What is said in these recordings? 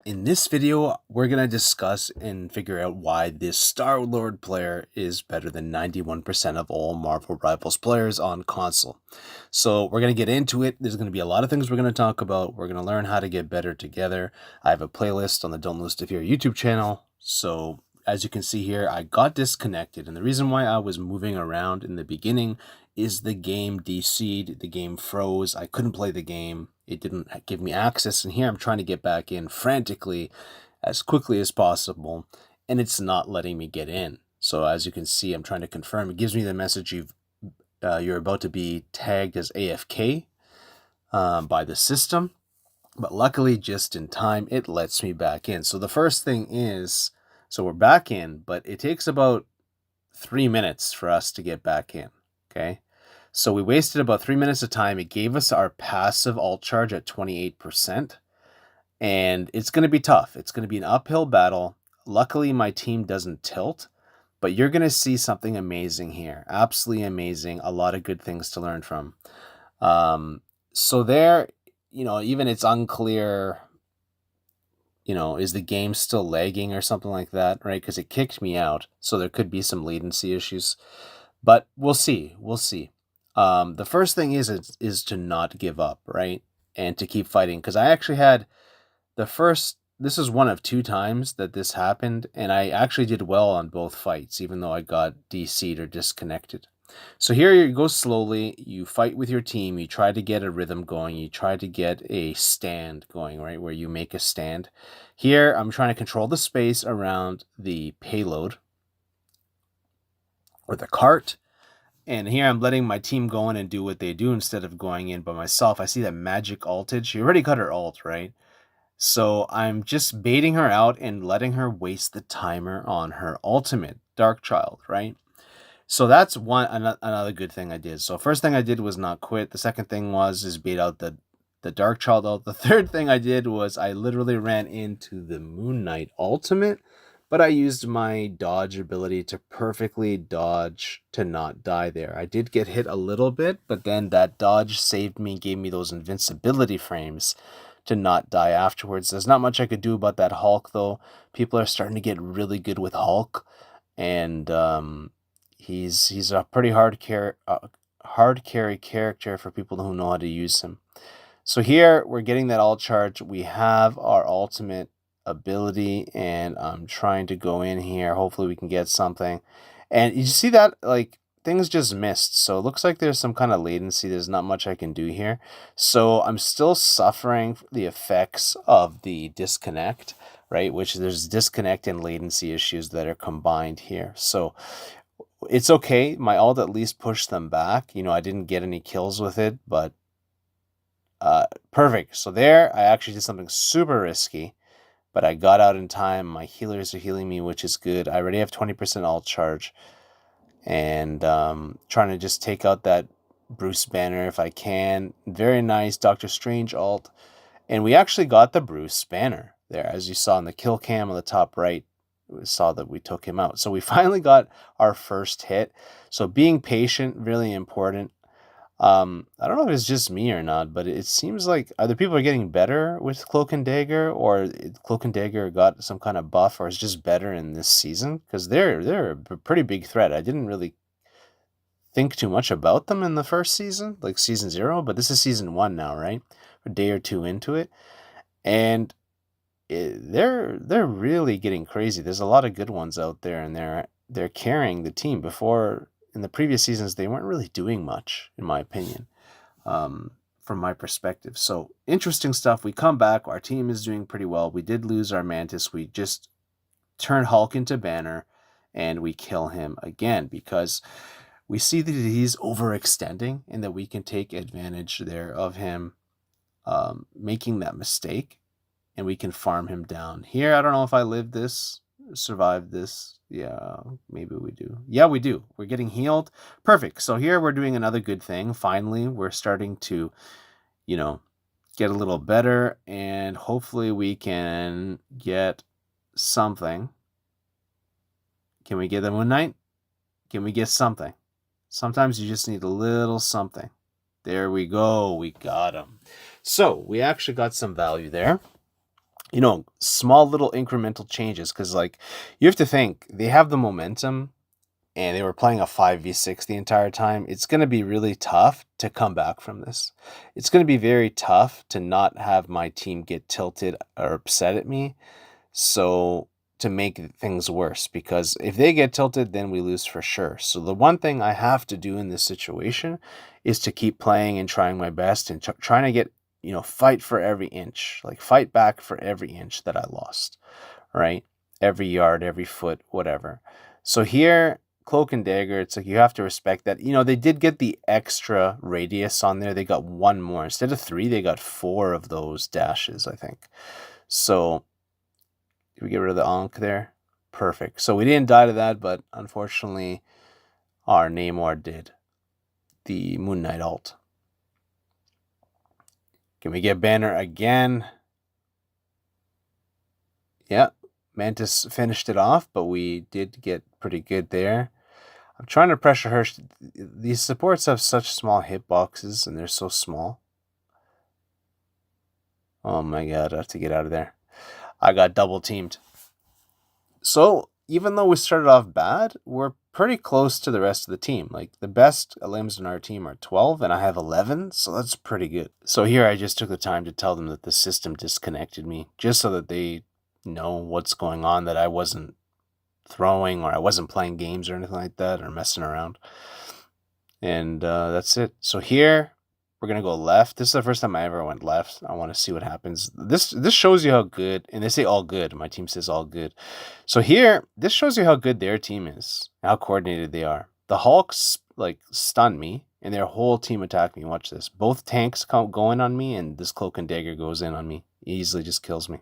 In this video, we're going to discuss and figure out why this Star-Lord player is better than 91% of all Marvel Rivals players on console. So we're going to get into it. There's going to be a lot of things we're going to talk about. We're going to learn how to get better together. I have a playlist on the DontLoseToFear YouTube channel. So as you can see here, I got disconnected. And the reason why I was moving around in the beginning is the game DC'd, the game froze. I couldn't play the game. It didn't give me access, and here I'm trying to get back in frantically as quickly as possible, and it's not letting me get in. So as you can see, I'm trying to confirm. It gives me the message you're about to be tagged as AFK by the system, but luckily just in time, it lets me back in. So the first thing is, so we're back in, but it takes about 3 minutes for us to get back in, okay? So we wasted about 3 minutes of time. It gave us our passive alt charge at 28%. And it's going to be tough. It's going to be an uphill battle. Luckily, my team doesn't tilt. But you're going to see something amazing here. Absolutely amazing. A lot of good things to learn from. So there, even it's unclear, is the game still lagging or something like that, right? Because it kicked me out. So there could be some latency issues. But we'll see. We'll see. The first thing is to not give up, right? And to keep fighting. Because I actually had this is one of 2 times that this happened. And I actually did well on both fights, even though I got DC'd or disconnected. So here you go slowly. You fight with your team. You try to get a rhythm going. You try to get a stand going, right? Where you make a stand. Here, I'm trying to control the space around the payload or the cart. And here I'm letting my team go in and do what they do instead of going in by myself. I see that magic ulted. She already got her ult, right? So I'm just baiting her out and letting her waste the timer on her ultimate, Dark Child, right? So that's another good thing I did. So first thing I did was not quit. The second thing is bait out the Dark Child ult. The third thing I did was I literally ran into the Moon Knight ultimate. But I used my dodge ability to perfectly dodge to not die there. I did get hit a little bit, but then that dodge saved me, gave me those invincibility frames to not die afterwards. There's not much I could do about that Hulk, though. People are starting to get really good with Hulk, and he's a pretty hard carry character for people who know how to use him. So here we're getting that ult charge. We have our ultimate ability, and I'm trying to go in here. Hopefully we can get something. And you see that, like, things just missed. So it looks like there's some kind of latency. There's not much I can do here. So I'm still suffering the effects of the disconnect, right? Which there's disconnect and latency issues that are combined here. So it's okay. My ult at least pushed them back. I didn't get any kills with it, but perfect. So there, I actually did something super risky. But I got out in time. My healers are healing me, which is good. I already have 20% alt charge. And trying to just take out that Bruce Banner if I can. Very nice Doctor Strange ult. And we actually got the Bruce Banner there. As you saw in the kill cam on the top right, we saw that we took him out. So we finally got our first hit. So being patient, really important. I don't know if it's just me or not, but it seems like either people are getting better with Cloak and Dagger, or Cloak and Dagger got some kind of buff, or is just better in this season, because they're a pretty big threat. I didn't really think too much about them in the first season, like season 0, but this is season 1 now, right? A day or 2 into it, and they're really getting crazy. There's a lot of good ones out there, and they're carrying the team. Before, in the previous seasons, they weren't really doing much, in my opinion, from my perspective. So interesting stuff. We come back. Our team is doing pretty well. We did lose our Mantis. We just turn Hulk into Banner, and we kill him again because we see that he's overextending and that we can take advantage there of him making that mistake, and we can farm him down. Here, I don't know if I survived this. Yeah, maybe we do. Yeah, we do. We're getting healed. Perfect. So here we're doing another good thing. Finally, we're starting to, get a little better, and hopefully we can get something. Can we get the Moon Knight? Can we get something? Sometimes you just need a little something. There we go. We got him. So we actually got some value there. you know, small little incremental changes. Because, like, you have to think, they have the momentum and they were playing a 5v6 the entire time. It's going to be really tough to come back from this. It's going to be very tough to not have my team get tilted or upset at me. So to make things worse, because if they get tilted, then we lose for sure. So the one thing I have to do in this situation is to keep playing and trying my best and trying to get, you know, fight for every inch, like fight back for every inch that I lost, right? Every yard, every foot, whatever. So here, Cloak and Dagger, it's like you have to respect that. You know, they did get the extra radius on there. They got one more. Instead of 3, they got 4 of those dashes, I think. So did we get rid of the Ankh there? Perfect. So we didn't die to that, but unfortunately, our Namor did. The Moon Knight ult. Can we get Banner again? Yeah, Mantis finished it off, but we did get pretty good there. I'm trying to pressure her. These supports have such small hitboxes, and they're so small. Oh my god, I have to get out of there. I got double teamed. So, even though we started off bad, we're pretty close to the rest of the team. Like, the best limbs in our team are 12, and I have 11, so that's pretty good. So here I just took the time to tell them that the system disconnected me, just so that they know what's going on, that I wasn't throwing or I wasn't playing games or anything like that or messing around. And that's it. So here we're gonna go left. This is the first time I ever went left. I want to see what happens. This shows you how good, and they say all good. My team says all good. So here, this shows you how good their team is, how coordinated they are. The Hulks like stun me, and their whole team attack me. Watch this. Both tanks go in on me, and this Cloak and Dagger goes in on me. He easily just kills me.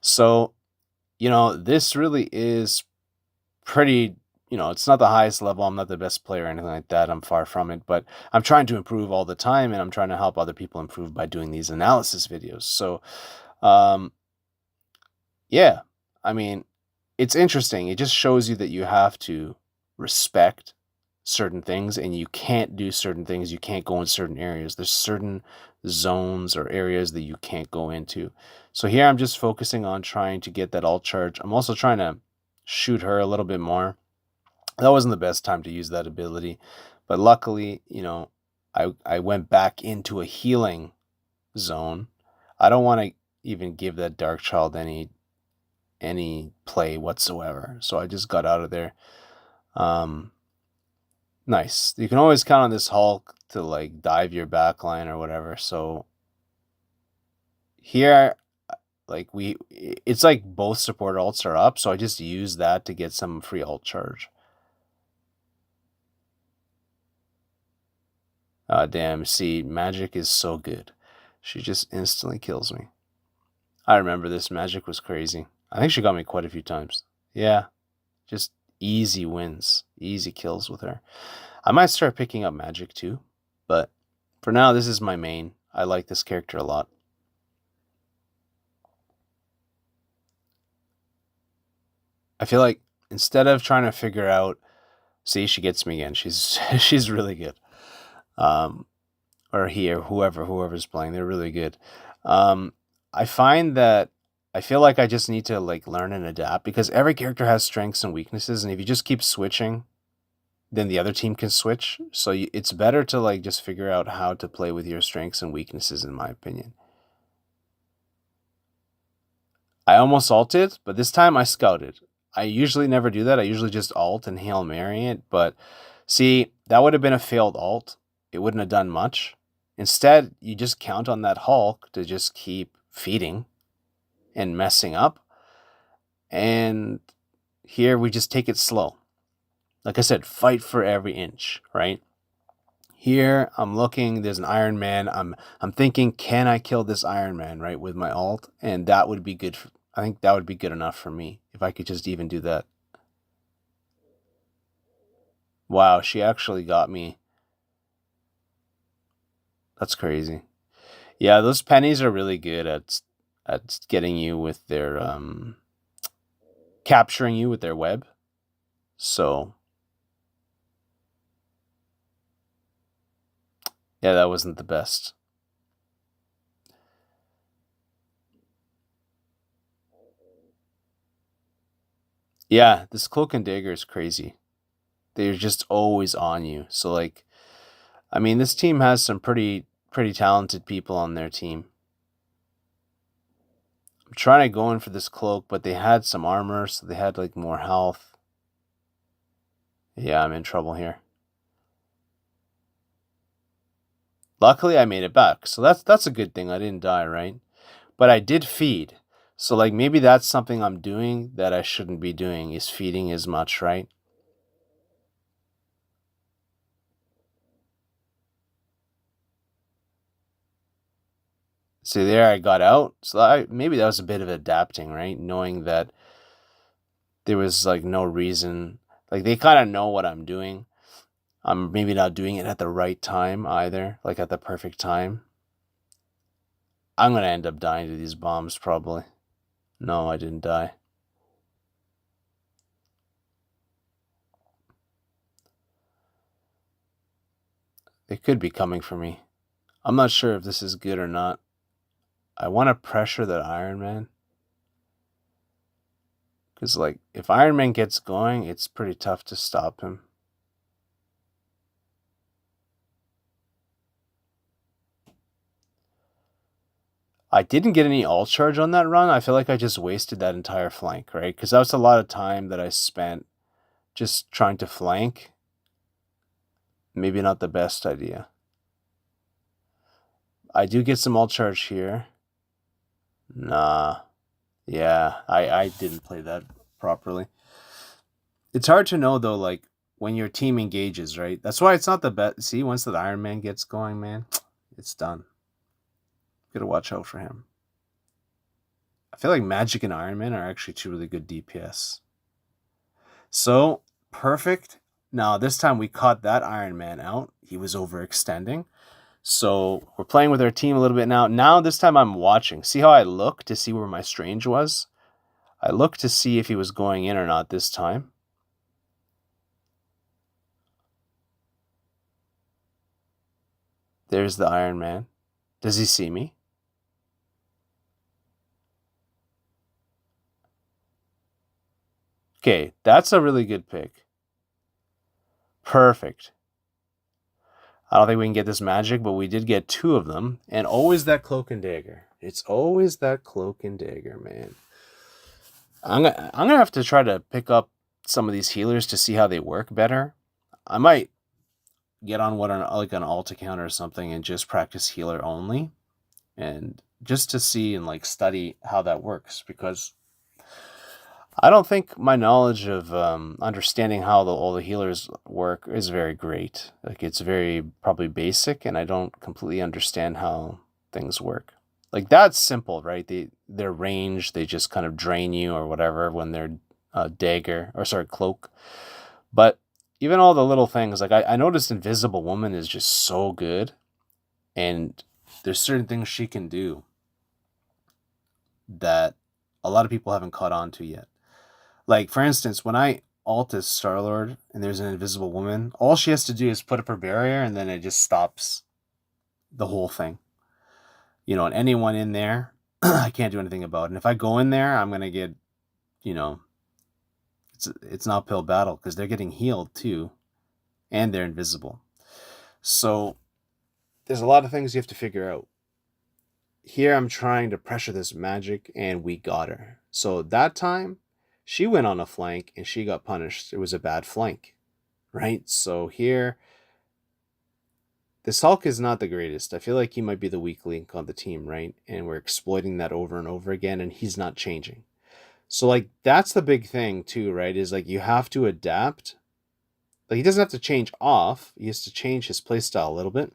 So, you know, this really is pretty, you know, it's not the highest level. I'm not the best player or anything like that. I'm far from it, but I'm trying to improve all the time, and I'm trying to help other people improve by doing these analysis videos. So, yeah, I mean, it's interesting. It just shows you that you have to respect certain things, and you can't do certain things. You can't go in certain areas. There's certain zones or areas that you can't go into. So here I'm just focusing on trying to get that alt charge. I'm also trying to shoot her a little bit more. That wasn't the best time to use that ability, but luckily, you know, I went back into a healing zone. I don't want to even give that Dark Child any play whatsoever, so I just got out of there. Nice. You can always count on this Hulk to like dive your backline or whatever. So here, like it's like both support ults are up, so I just use that to get some free ult charge. Damn, see, Magic is so good. She just instantly kills me. I remember this. Magic was crazy. I think she got me quite a few times. Yeah, just easy wins, easy kills with her. I might start picking up Magic too, but for now, this is my main. I like this character a lot. I feel like instead of trying to figure out, see, she gets me again. She's she's really good. Or here, whoever's playing, they're really good. I find that I feel like I just need to like learn and adapt, because every character has strengths and weaknesses, and if you just keep switching, then the other team can switch. So it's better to like just figure out how to play with your strengths and weaknesses, in my opinion. I almost ulted, but this time I scouted. I usually never do that. I usually just ult and Hail Mary it, but see, that would have been a failed ult. It wouldn't have done much. Instead, you just count on that Hulk to just keep feeding and messing up. And here we just take it slow. Like I said, fight for every inch, right? Here I'm looking, there's an Iron Man. I'm thinking, can I kill this Iron Man, right, with my ult? And that would be good. I think that would be good enough for me if I could just even do that. Wow, she actually got me. That's crazy. Yeah, those pennies are really good at getting you with their capturing you with their web. So yeah, that wasn't the best. Yeah, this Cloak and Dagger is crazy. They're just always on you. So like, I mean, this team has some pretty talented people on their team. I'm trying to go in for this cloak, but they had some armor, so they had like more health. Yeah, I'm in trouble here. Luckily, I made it back, so that's a good thing. I didn't die, right? But I did feed. So like maybe that's something I'm doing that I shouldn't be doing, is feeding as much, right? See there, I got out. So maybe that was a bit of adapting, right? Knowing that there was like no reason. Like they kind of know what I'm doing. I'm maybe not doing it at the right time either, like at the perfect time. I'm gonna end up dying to these bombs probably. No, I didn't die. They could be coming for me. I'm not sure if this is good or not. I want to pressure that Iron Man. Because, like, if Iron Man gets going, it's pretty tough to stop him. I didn't get any ult charge on that run. I feel like I just wasted that entire flank, right? Because that was a lot of time that I spent just trying to flank. Maybe not the best idea. I do get some ult charge here. Nah. Yeah, I didn't play that properly. It's hard to know, though, like, when your team engages, right? That's why it's not the best. See, once that Iron Man gets going, man, it's done. Gotta watch out for him. I feel like Magic and Iron Man are actually two really good DPS. So, perfect. Now, this time we caught that Iron Man out. He was overextending. So, we're playing with our team a little bit now. Now, this time I'm watching. See how I look to see where my Strange was? I look to see if he was going in or not this time. There's the Iron Man. Does he see me? Okay, that's a really good pick. Perfect. I don't think we can get this magic, but we did get two of them. And always that Cloak and Dagger. It's always that Cloak and Dagger, man. I'm gonna have to try to pick up some of these healers to see how they work better. I might get on like an alt account or something and just practice healer only, and just to see and like study how that works, because I don't think my knowledge of understanding how all the healers work is very great. Like it's very probably basic, and I don't completely understand how things work. Like that's simple, right? Their range, they just kind of drain you or whatever when they're dagger or sorry cloak. But even all the little things, like I noticed Invisible Woman is just so good, and there's certain things she can do that a lot of people haven't caught on to yet. Like, for instance, when I alt as Star-Lord and there's an Invisible Woman, all she has to do is put up her barrier and then it just stops the whole thing. You know, and anyone in there, I can't do anything about. And if I go in there, I'm going to get, you know, it's an uphill battle because they're getting healed too and they're invisible. So there's a lot of things you have to figure out. Here I'm trying to pressure this magic and we got her. So that time, she went on a flank and she got punished. It was a bad flank, right? So here, this Hulk is not the greatest. I feel like he might be the weak link on the team, right? And we're exploiting that over and over again, and he's not changing. So, like, that's the big thing, too, right? Is like you have to adapt. Like, he doesn't have to change off, he has to change his playstyle a little bit,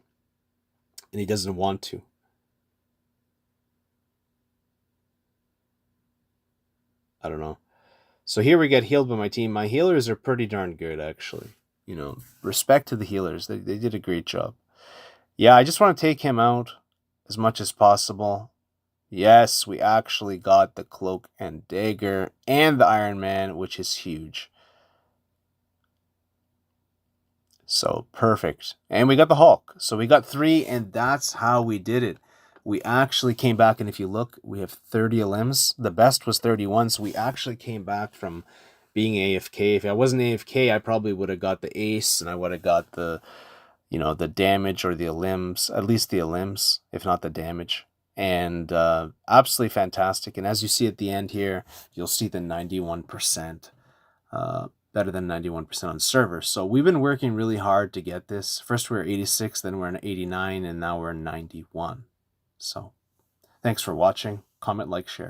and he doesn't want to. I don't know. So here we get healed by my team. My healers are pretty darn good, actually. You know, respect to the healers. They did a great job. Yeah, I just want to take him out as much as possible. Yes, we actually got the Cloak and Dagger and the Iron Man, which is huge. So perfect. And we got the Hulk. So we got 3, and that's how we did it. We actually came back, and if you look, we have 30 limbs. The best was 31, so we actually came back from being AFK. If I wasn't AFK, I probably would have got the ace, and I would have got the, you know, the damage or the limbs, at least the limbs, if not the damage. And absolutely fantastic. And as you see at the end here, you'll see the 91%, better than 91% on server. So we've been working really hard to get this. First we were 86, then we're in 89, and now we're in 91. So thanks for watching. Comment, like, share.